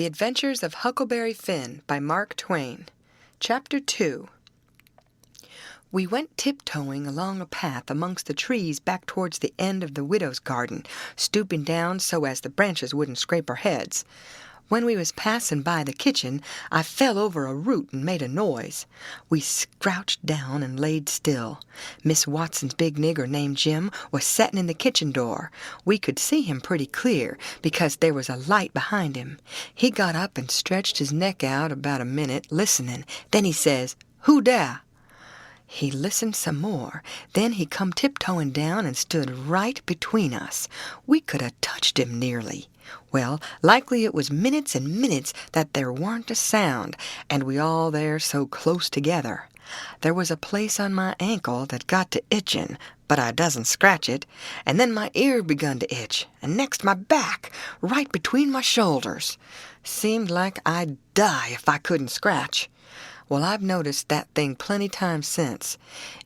The Adventures of Huckleberry Finn by Mark Twain. Chapter-2. We went tiptoeing along a path amongst the trees back towards the end of the widow's garden, stooping down so as the branches wouldn't scrape our heads. When we was passing by the kitchen, I fell over a root and made a noise. We crouched down and laid still. Miss Watson's big nigger named Jim was settin' in the kitchen door. We could see him pretty clear, because there was a light behind him. He got up and stretched his neck out about a minute, listening. Then he says, "Who dah?" He listened some more. Then he come tiptoeing down and stood right between us. We could have touched him nearly. Well, likely it was minutes and minutes that there warn't a sound, and we all there so close together. There was a place on my ankle that got to itching, but I doesn't scratch it, and then my ear begun to itch, and next my back, right between my shoulders. Seemed like I'd die if I couldn't scratch. Well, I've noticed that thing plenty times since.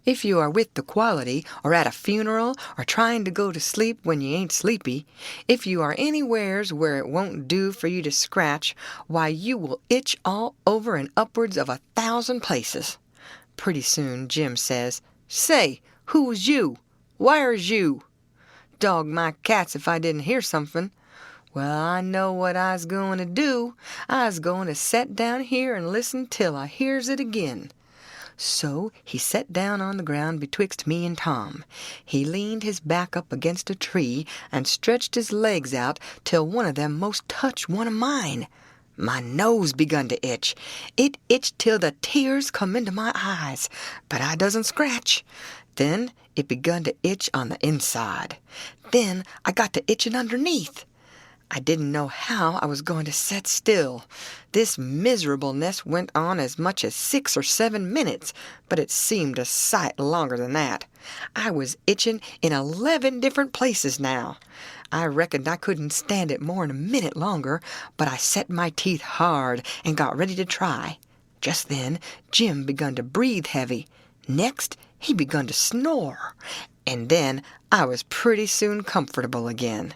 If you are with the quality, or at a funeral, or trying to go to sleep when you ain't sleepy, if you are anywheres where it won't do for you to scratch, why you will itch all over and upwards of 1,000 places. Pretty soon Jim says, "Say, who was you? Where's you?" Dog my cats if I didn't hear something. Well, I know what I's going to do. I's going to set down here and listen till I hears it again. So he set down on the ground betwixt me and Tom. He leaned his back up against a tree and stretched his legs out till one of them most touched one of mine. My nose begun to itch. It itched till the tears come into my eyes, but I doesn't scratch. Then it begun to itch on the inside. Then I got to itching underneath. I didn't know how I was going to set still. This miserableness went on as much as 6 or 7 minutes, but it seemed a sight longer than that. I was itching in 11 different places now. I reckoned I couldn't stand it more'n a minute longer, but I set my teeth hard and got ready to try. Just then Jim begun to breathe heavy. Next he begun to snore, and then I was pretty soon comfortable again.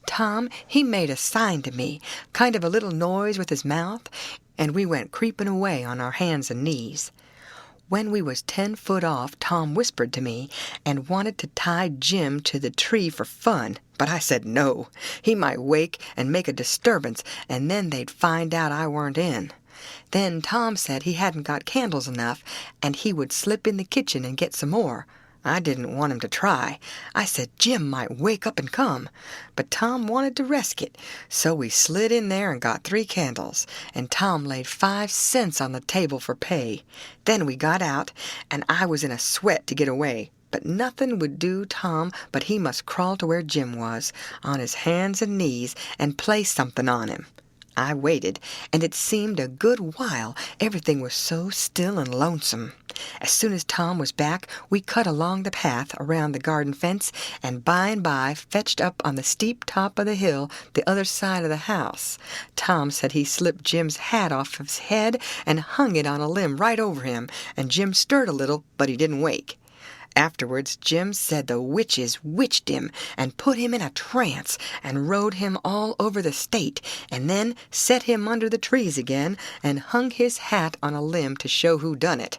Tom, he made a sign to me, kind of a little noise with his mouth, and we went creeping away on our hands and knees. When we was 10 foot off, Tom whispered to me and wanted to tie Jim to the tree for fun, but I said no. He might wake and make a disturbance, and then they'd find out I weren't in. Then Tom said he hadn't got candles enough, and he would slip in the kitchen and get some more. I didn't want him to try. I said Jim might wake up and come, but Tom wanted to risk it, so we slid in there and got 3 candles, and Tom laid 5 cents on the table for pay. Then we got out, and I was in a sweat to get away, but nothing would do Tom but he must crawl to where Jim was, on his hands and knees, and play something on him. I waited, and it seemed a good while. Everything was so still and lonesome. As soon as Tom was back, we cut along the path around the garden fence, and by fetched up on the steep top of the hill the other side of the house. Tom said he slipped Jim's hat off his head and hung it on a limb right over him, and Jim stirred a little, but he didn't wake. Afterwards Jim said the witches witched him and put him in a trance and rode him all over the state, and then set him under the trees again and hung his hat on a limb to show who done it.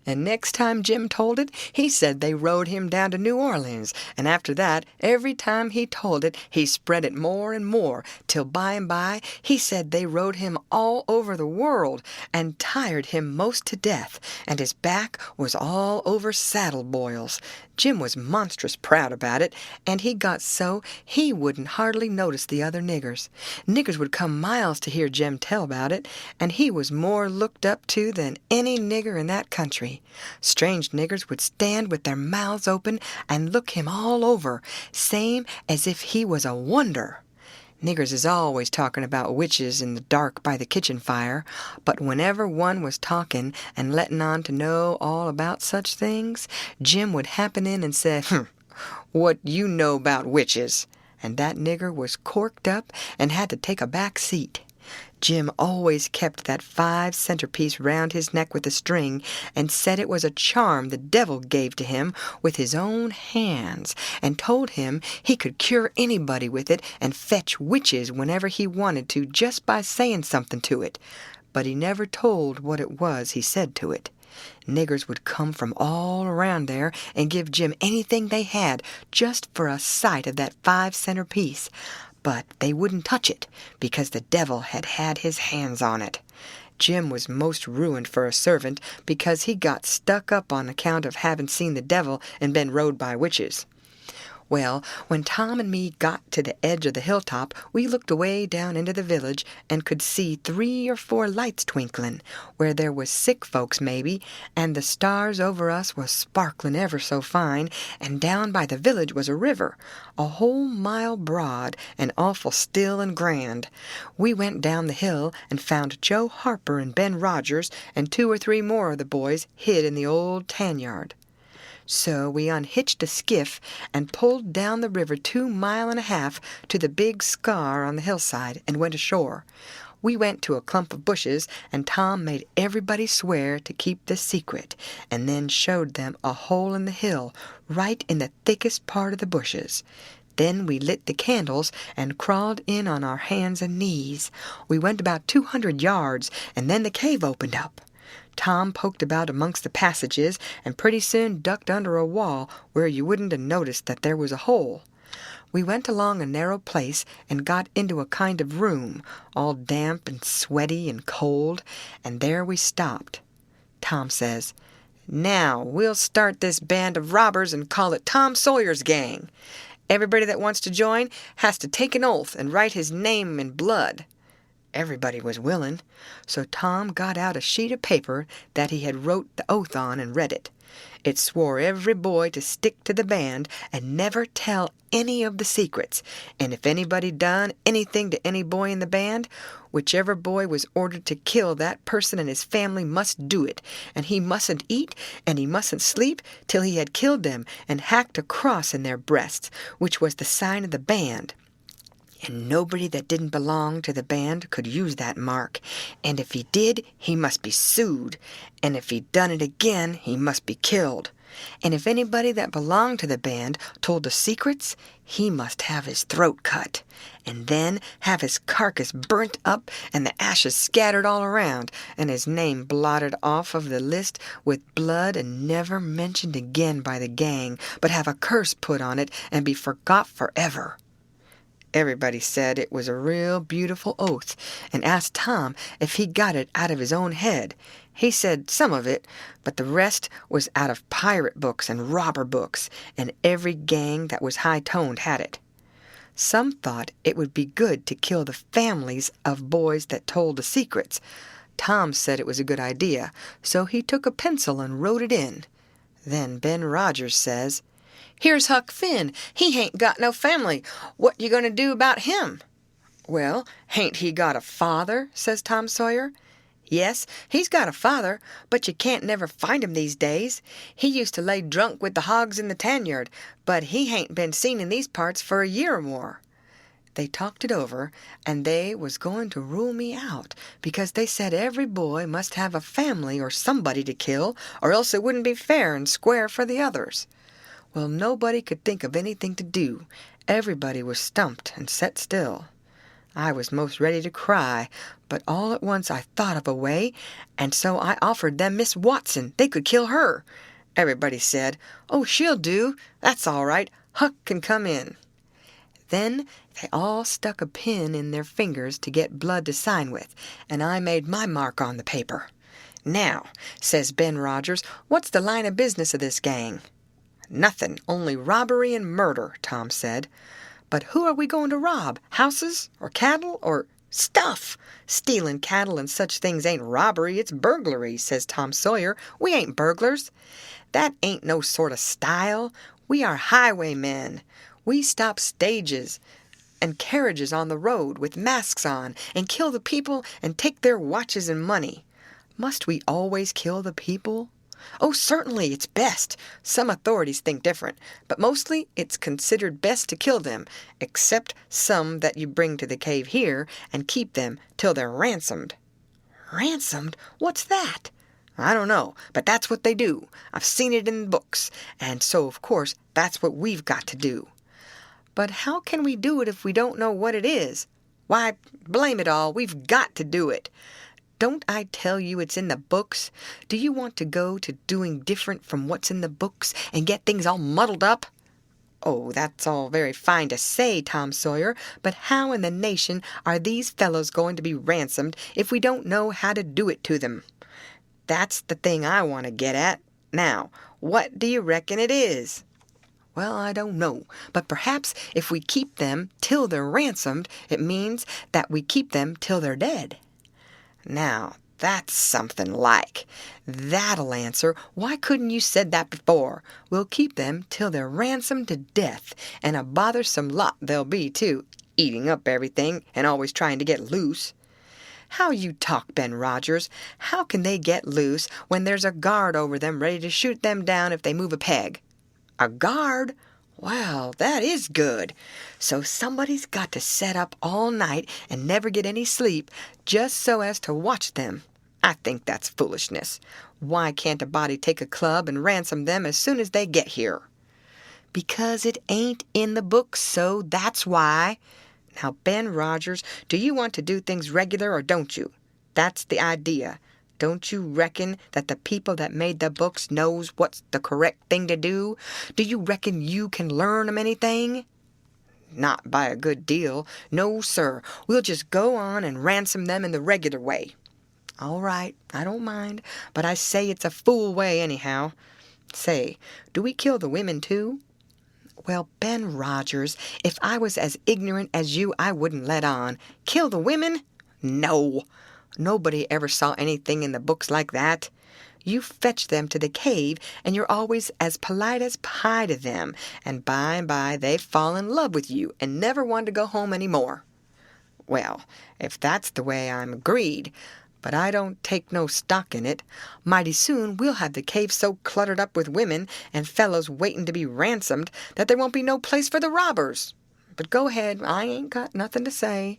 And next time Jim told it, he said they rode him down to New Orleans, and after that, every time he told it, he spread it more and more, till by and by he said they rode him all over the world, and tired him most to death, and his back was all over saddle boils. Jim was monstrous proud about it, and he got so he wouldn't hardly notice the other niggers. Niggers would come miles to hear Jim tell about it, and he was more looked up to than any nigger in that country. Strange niggers would stand with their mouths open and look him all over, same as if he was a wonder. Niggers is always talking about witches in the dark by the kitchen fire, but whenever one was talking and letting on to know all about such things, Jim would happen in and say, "What you know about witches?" And that nigger was corked up and had to take a back seat. Jim always kept that 5-center piece round his neck with a string, and said it was a charm the devil gave to him with his own hands, and told him he could cure anybody with it and fetch witches whenever he wanted to just by saying something to it. But he never told what it was he said to it. Niggers would come from all around there and give Jim anything they had just for a sight of that 5-center piece. But they wouldn't touch it, because the devil had had his hands on it. Jim was most ruined for a servant, because he got stuck up on account of having seen the devil and been rode by witches. Well, when Tom and me got to the edge of the hilltop, we looked away down into the village and could see 3 or 4 lights twinkling, where there was sick folks maybe, and the stars over us was sparkling ever so fine, and down by the village was a river, a whole mile broad, and awful still and grand. We went down the hill and found Joe Harper and Ben Rogers and 2 or 3 more of the boys hid in the old tan-yard. So we unhitched a skiff and pulled down the river 2 miles and a half to the big scar on the hillside and went ashore. We went to a clump of bushes, and Tom made everybody swear to keep the secret, and then showed them a hole in the hill right in the thickest part of the bushes. Then we lit the candles and crawled in on our hands and knees. We went about 200 yards, and then the cave opened up. Tom poked about amongst the passages, and pretty soon ducked under a wall where you wouldn't have noticed that there was a hole. We went along a narrow place and got into a kind of room, all damp and sweaty and cold, and there we stopped. Tom says, "Now we'll start this band of robbers and call it Tom Sawyer's Gang. Everybody that wants to join has to take an oath and write his name in blood." Everybody was willing, so Tom got out a sheet of paper that he had wrote the oath on and read it. It swore every boy to stick to the band and never tell any of the secrets, and if anybody done anything to any boy in the band, whichever boy was ordered to kill that person and his family must do it, and he mustn't eat and he mustn't sleep till he had killed them and hacked a cross in their breasts, which was the sign of the band. And nobody that didn't belong to the band could use that mark, and if he did, he must be sued, and if he done it again, he must be killed. And if anybody that belonged to the band told the secrets, he must have his throat cut, and then have his carcass burnt up and the ashes scattered all around, and his name blotted off of the list with blood and never mentioned again by the gang, but have a curse put on it and be forgot forever. Everybody said it was a real beautiful oath, and asked Tom if he got it out of his own head. He said some of it, but the rest was out of pirate books and robber books, and every gang that was high-toned had it. Some thought it would be good to kill the families of boys that told the secrets. Tom said it was a good idea, so he took a pencil and wrote it in. Then Ben Rogers says, "Here's Huck Finn. He hain't got no family. What you going to do about him?" "Well, hain't he got a father?" says Tom Sawyer. "Yes, he's got a father, but you can't never find him these days. He used to lay drunk with the hogs in the tan-yard, but he hain't been seen in these parts for a year or more." They talked it over, and they was going to rule me out, because they said every boy must have a family or somebody to kill, or else it wouldn't be fair and square for the others. Well, nobody could think of anything to do. Everybody was stumped and set still. I was most ready to cry, but all at once I thought of a way, and so I offered them Miss Watson. They could kill her. Everybody said, "Oh, she'll do. That's all right. Huck can come in." Then they all stuck a pin in their fingers to get blood to sign with, and I made my mark on the paper. "Now," says Ben Rogers, "what's the line of business of this gang?" "Nothing, only robbery and murder," Tom said. "But who are we going to rob? Houses or cattle or—" "Stuff! Stealing cattle and such things ain't robbery, it's burglary," says Tom Sawyer. "We ain't burglars. That ain't no sort of style. We are highwaymen. We stop stages and carriages on the road with masks on and kill the people and take their watches and money. Must we always kill the people? Oh, certainly, it's best. Some authorities think different, but mostly it's considered best to kill them, except some that you bring to the cave here and keep them till they're ransomed. Ransomed? What's that? I don't know, but that's what they do. I've seen it in books, and so, of course, that's what we've got to do. But how can we do it if we don't know what it is? Why, blame it all, we've got to do it. Don't I tell you it's in the books? Do you want to go to doing different from what's in the books and get things all muddled up? Oh, that's all very fine to say, Tom Sawyer, but how in the nation are these fellows going to be ransomed if we don't know how to do it to them? That's the thing I want to get at. Now, what do you reckon it is? Well, I don't know, but perhaps if we keep them till they're ransomed, it means that we keep them till they're dead. Now, that's something like. That'll answer. Why couldn't you said that before? We'll keep them till they're ransomed to death, and a bothersome lot they'll be, too, eating up everything and always trying to get loose. How you talk, Ben Rogers. How can they get loose when there's a guard over them ready to shoot them down if they move a peg? A guard? Well, that is good. So somebody's got to set up all night and never get any sleep just so as to watch them. I think that's foolishness. Why can't a body take a club and ransom them as soon as they get here? Because it ain't in the books, so that's why. Now, Ben Rogers, do you want to do things regular or don't you? That's the idea. Don't you reckon that the people that made the books knows what's the correct thing to do? Do you reckon you can learn 'em anything? Not by a good deal. No, sir. We'll just go on and ransom them in the regular way. All right, I don't mind, but I say it's a fool way anyhow. Say, do we kill the women too? Well, Ben Rogers, if I was as ignorant as you, I wouldn't let on. Kill the women? No. Nobody ever saw anything in the books like that. You fetch them to the cave, and you're always as polite as pie to them, and by and by they fall in love with you and never want to go home any more. Well, if that's the way, I'm agreed, but I don't take no stock in it. Mighty soon we'll have the cave so cluttered up with women and fellows waiting to be ransomed that there won't be no place for the robbers. But go ahead, I ain't got nothing to say.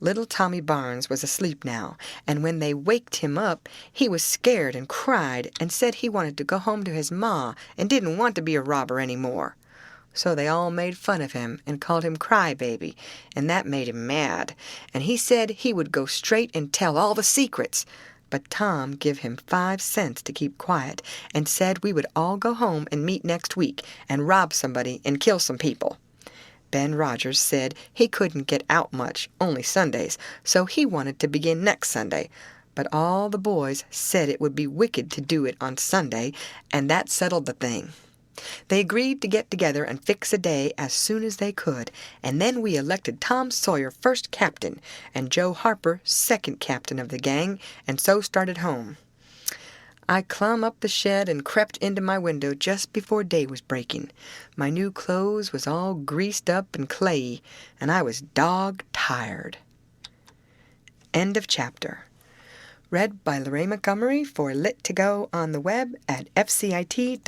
Little Tommy Barnes was asleep now, and when they waked him up, he was scared and cried and said he wanted to go home to his ma and didn't want to be a robber any more. So they all made fun of him and called him Crybaby, and that made him mad, and he said he would go straight and tell all the secrets. But Tom give him 5 cents to keep quiet and said we would all go home and meet next week and rob somebody and kill some people. Ben Rogers said he couldn't get out much, only Sundays, so he wanted to begin next Sunday. But all the boys said it would be wicked to do it on Sunday, and that settled the thing. They agreed to get together and fix a day as soon as they could, and then we elected Tom Sawyer first captain, and Joe Harper second captain of the gang, and so started home. I clumb up the shed and crept into my window just before day was breaking. My new clothes was all greased up and clayey, and I was dog-tired. End of chapter. Read by Lorraine Montgomery for Lit2Go on the web at fcit.usf.edu.